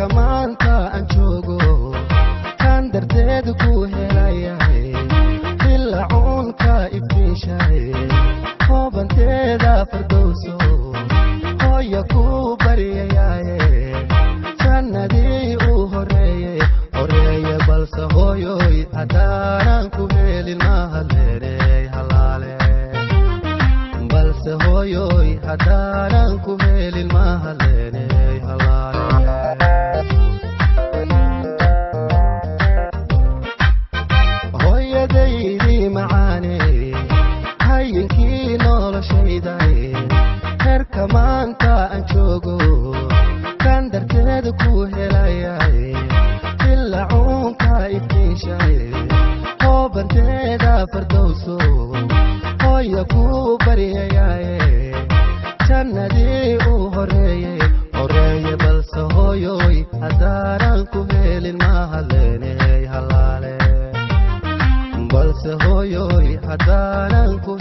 maanta aan joogo kan darteed ku helayahay ila uunka iftiishay hoobanteeda fardowso hooyo ku baryayahay jannadii u horeeye balse hooyoy haddaanan ku helin mahaleerey halaale balse hooyoy haddaanan ku helin mahaleerey halaale hooyadeydii macaaney hayinkii noloshayday heerka maanta aan joogo kan darteed ku helayay ila uunka iftiishay hoobanteeda fardowso hooyo ku baryayaye jannadii u horeeye balse hooyoy haddaanan ku helin mahaleyney halaale balse hooyoy haddaanan ku